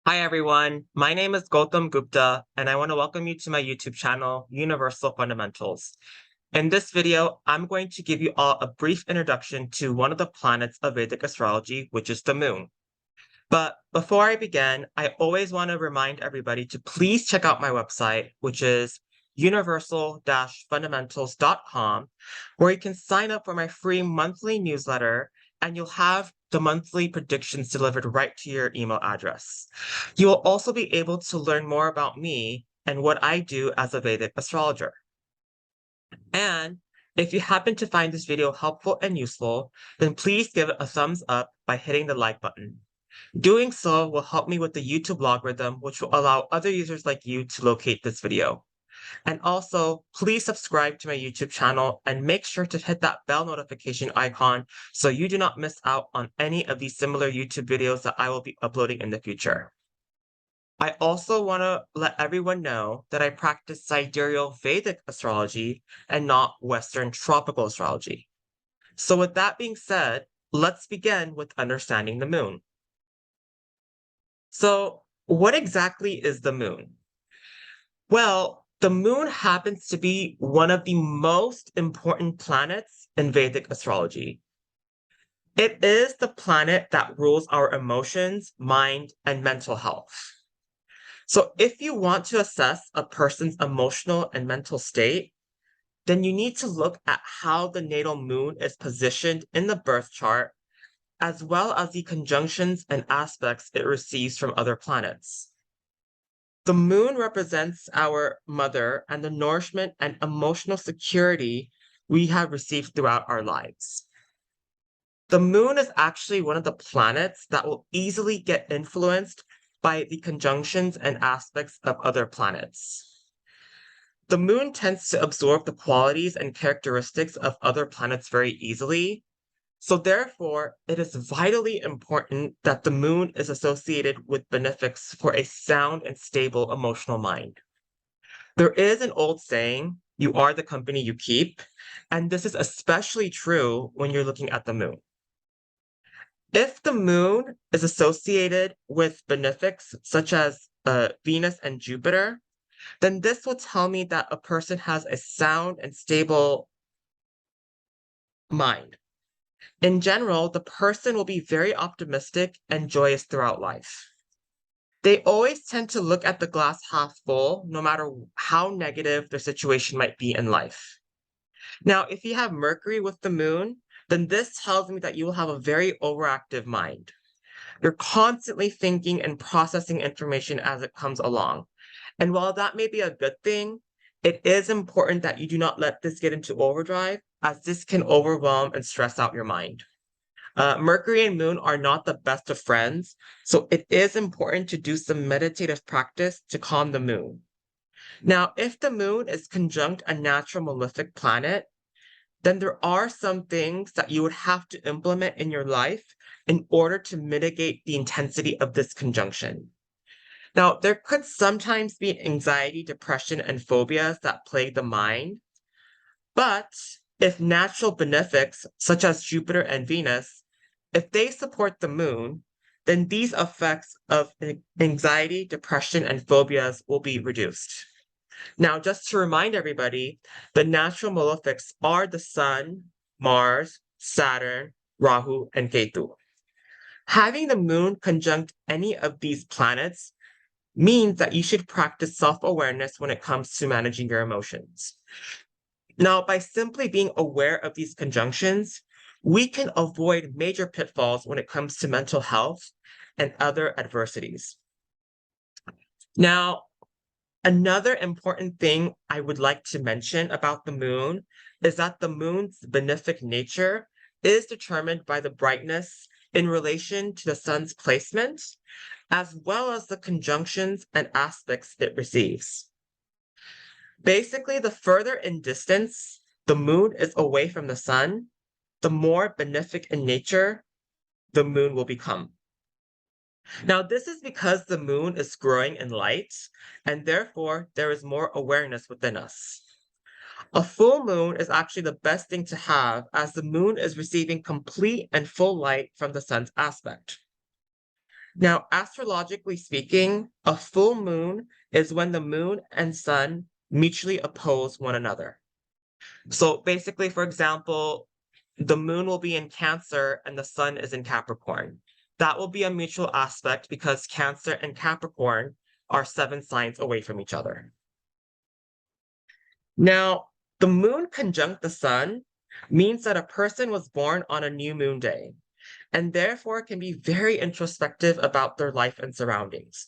Hi everyone, my name is Gautam Gupta and I want to welcome you to my YouTube channel, Universal Fundamentals. In this video, I'm going to give you all a brief introduction to one of the planets of Vedic astrology, which is the moon. But before I begin, I always want to remind everybody to please check out my website, which is universal-fundamentals.com, where you can sign up for my free monthly newsletter and you'll have the monthly predictions delivered right to your email address. You will also be able to learn more about me and what I do as a Vedic astrologer. And if you happen to find this video helpful and useful, then please give it a thumbs up by hitting the like button. Doing so will help me with the YouTube algorithm, which will allow other users like you to locate this video. And also, please subscribe to my YouTube channel and make sure to hit that bell notification icon so you do not miss out on any of these similar YouTube videos that I will be uploading in the future. I also want to let everyone know that I practice sidereal Vedic astrology and not Western tropical astrology. So with that being said, let's begin with understanding the moon. So what exactly is the moon? Well, the moon happens to be one of the most important planets in Vedic astrology. It is the planet that rules our emotions, mind, and mental health. So if you want to assess a person's emotional and mental state, then you need to look at how the natal moon is positioned in the birth chart, as well as the conjunctions and aspects it receives from other planets. The moon represents our mother and the nourishment and emotional security we have received throughout our lives. The moon is actually one of the planets that will easily get influenced by the conjunctions and aspects of other planets. The moon tends to absorb the qualities and characteristics of other planets very easily, so therefore, it is vitally important that the moon is associated with benefics for a sound and stable emotional mind. There is an old saying, you are the company you keep, and this is especially true when you're looking at the moon. If the moon is associated with benefics such as Venus and Jupiter, then this will tell me that a person has a sound and stable mind. In general, the person will be very optimistic and joyous throughout life. They always tend to look at the glass half full, no matter how negative their situation might be in life. Now, if you have Mercury with the moon, then this tells me that you will have a very overactive mind. You're constantly thinking and processing information as it comes along. And while that may be a good thing, it is important that you do not let this get into overdrive, as this can overwhelm and stress out your mind. Mercury and Moon are not the best of friends, so it is important to do some meditative practice to calm the moon. Now, if the moon is conjunct a natural malefic planet, then there are some things that you would have to implement in your life in order to mitigate the intensity of this conjunction. Now, there could sometimes be anxiety, depression, and phobias that plague the mind, but if natural benefics, such as Jupiter and Venus, if they support the moon, then these effects of anxiety, depression, and phobias will be reduced. Now, just to remind everybody, the natural malefics are the Sun, Mars, Saturn, Rahu, and Ketu. Having the moon conjunct any of these planets means that you should practice self-awareness when it comes to managing your emotions. Now, by simply being aware of these conjunctions, we can avoid major pitfalls when it comes to mental health and other adversities. Now, another important thing I would like to mention about the moon is that the moon's benefic nature is determined by the brightness in relation to the sun's placement, as well as the conjunctions and aspects it receives. Basically, the further in distance the moon is away from the sun, the more benefic in nature the moon will become. Now, this is because the moon is growing in light, and therefore there is more awareness within us. A full moon is actually the best thing to have, as the moon is receiving complete and full light from the sun's aspect. Now, astrologically speaking, a full moon is when the moon and sun mutually oppose one another. So basically, for example, the moon will be in Cancer and the sun is in Capricorn. That will be a mutual aspect because Cancer and Capricorn are 7 signs away from each other. Now, the moon conjunct the sun means that a person was born on a new moon day and therefore can be very introspective about their life and surroundings.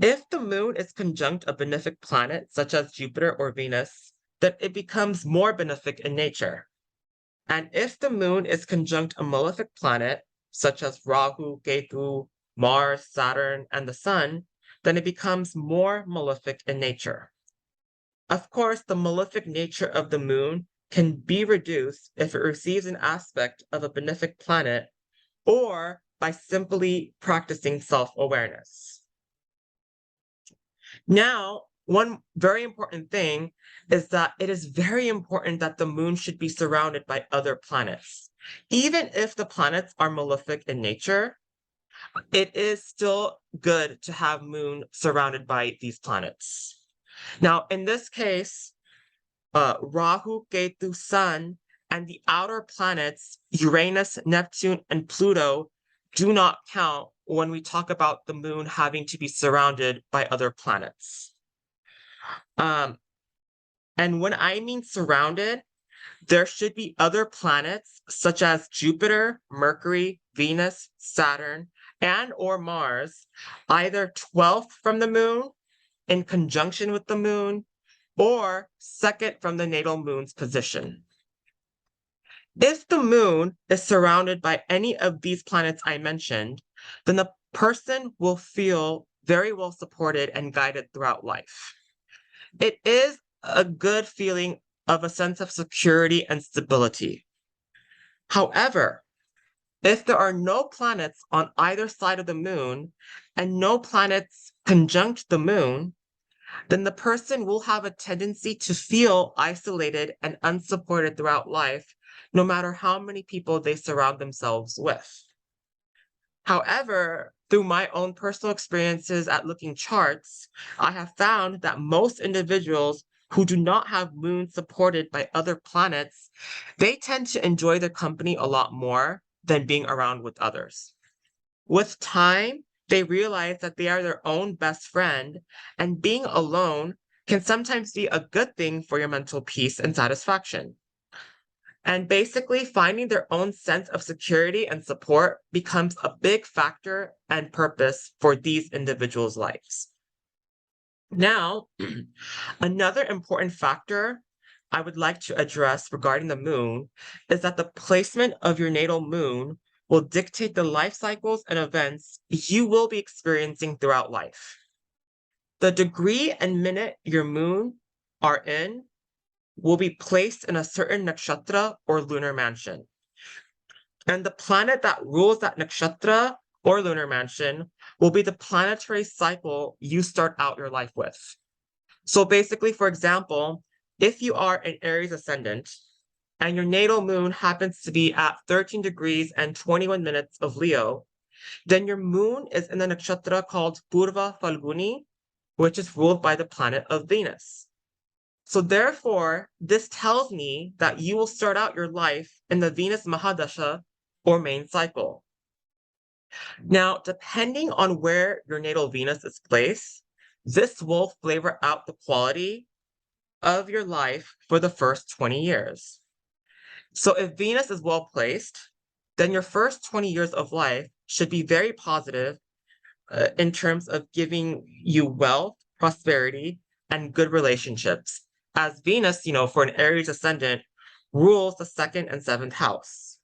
If the moon is conjunct a benefic planet such as Jupiter or Venus, then it becomes more benefic in nature. And if the moon is conjunct a malefic planet, such as Rahu, Ketu, Mars, Saturn, and the sun, then it becomes more malefic in nature. Of course, the malefic nature of the moon can be reduced if it receives an aspect of a benefic planet or by simply practicing self-awareness. Now, one very important thing is that it is very important that the moon should be surrounded by other planets. Even if the planets are malefic in nature, it is still good to have moon surrounded by these planets. Now, in this case, Rahu, Ketu, Sun, and the outer planets, Uranus, Neptune, and Pluto, do not count when we talk about the moon having to be surrounded by other planets. And when I mean surrounded, there should be other planets such as Jupiter, Mercury, Venus, Saturn, and or Mars, either 12th from the moon, in conjunction with the moon, or second from the natal moon's position. If the moon is surrounded by any of these planets I mentioned, then the person will feel very well supported and guided throughout life. It is a good feeling of a sense of security and stability. However, if there are no planets on either side of the moon and no planets conjunct the moon, then the person will have a tendency to feel isolated and unsupported throughout life, no matter how many people they surround themselves with. However, through my own personal experiences at looking charts, I have found that most individuals who do not have moons supported by other planets, they tend to enjoy their company a lot more than being around with others. With time, they realize that they are their own best friend, and being alone can sometimes be a good thing for your mental peace and satisfaction. And basically, finding their own sense of security and support becomes a big factor and purpose for these individuals' lives. Now, another important factor I would like to address regarding the moon is that the placement of your natal moon will dictate the life cycles and events you will be experiencing throughout life. The degree and minute your moon are in will be placed in a certain nakshatra or lunar mansion. And the planet that rules that nakshatra or lunar mansion will be the planetary cycle you start out your life with. So basically, for example, if you are an Aries ascendant and your natal moon happens to be at 13 degrees and 21 minutes of Leo, then your moon is in the nakshatra called Purva Falguni, which is ruled by the planet of Venus. So therefore, this tells me that you will start out your life in the Venus Mahadasha or main cycle. Now, depending on where your natal Venus is placed, this will flavor out the quality of your life for the first 20 years. So if Venus is well placed, then your first 20 years of life should be very positive in terms of giving you wealth, prosperity, and good relationships. As Venus, for an Aries ascendant, rules the 2nd and 7th house.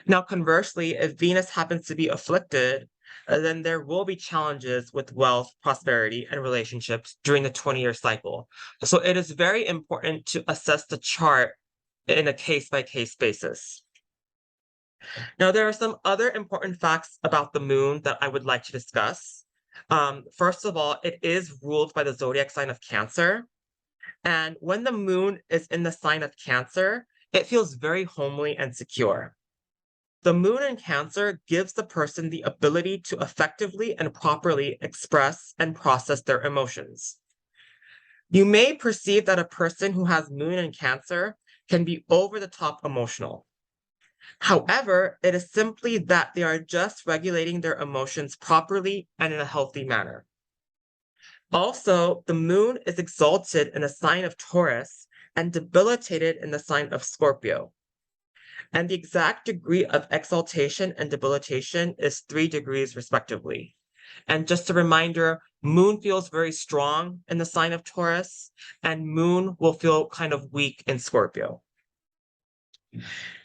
Now, conversely, if Venus happens to be afflicted, then there will be challenges with wealth, prosperity, and relationships during the 20-year cycle. So it is very important to assess the chart in a case-by-case basis. Now, there are some other important facts about the moon that I would like to discuss. First of all, it is ruled by the zodiac sign of Cancer. And when the moon is in the sign of Cancer, it feels very homely and secure. The moon in Cancer gives the person the ability to effectively and properly express and process their emotions. You may perceive that a person who has moon in Cancer can be over the top emotional. However, it is simply that they are just regulating their emotions properly and in a healthy manner. Also, the moon is exalted in the sign of Taurus and debilitated in the sign of Scorpio. And the exact degree of exaltation and debilitation is 3 degrees respectively. And just a reminder, moon feels very strong in the sign of Taurus, and moon will feel kind of weak in Scorpio.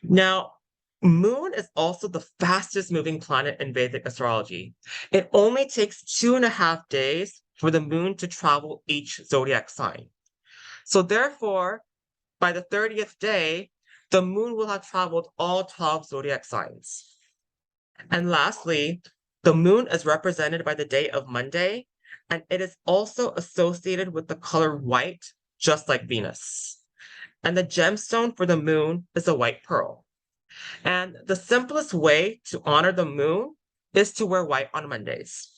Now, moon is also the fastest moving planet in Vedic astrology. It only takes 2.5 days for the moon to travel each zodiac sign. So therefore, by the 30th day, the moon will have traveled all 12 zodiac signs. And lastly, the moon is represented by the day of Monday, and it is also associated with the color white, just like Venus. And the gemstone for the moon is a white pearl. And the simplest way to honor the moon is to wear white on Mondays.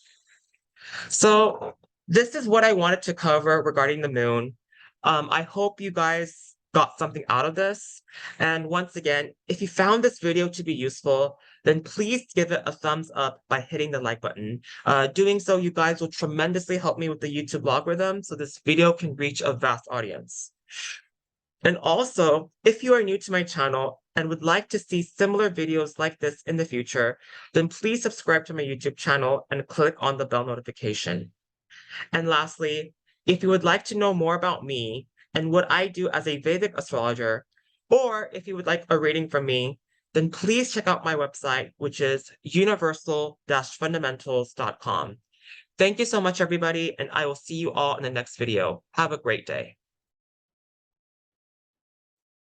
So this is what I wanted to cover regarding the moon. I hope you guys got something out of this. And once again, if you found this video to be useful, then please give it a thumbs up by hitting the like button. Doing so, you guys will tremendously help me with the YouTube algorithm so this video can reach a vast audience. And also, if you are new to my channel and would like to see similar videos like this in the future, then please subscribe to my YouTube channel and click on the bell notification. And lastly, if you would like to know more about me and what I do as a Vedic astrologer, or if you would like a reading from me, then please check out my website, which is universal-fundamentals.com. Thank you so much, everybody, and I will see you all in the next video. Have a great day.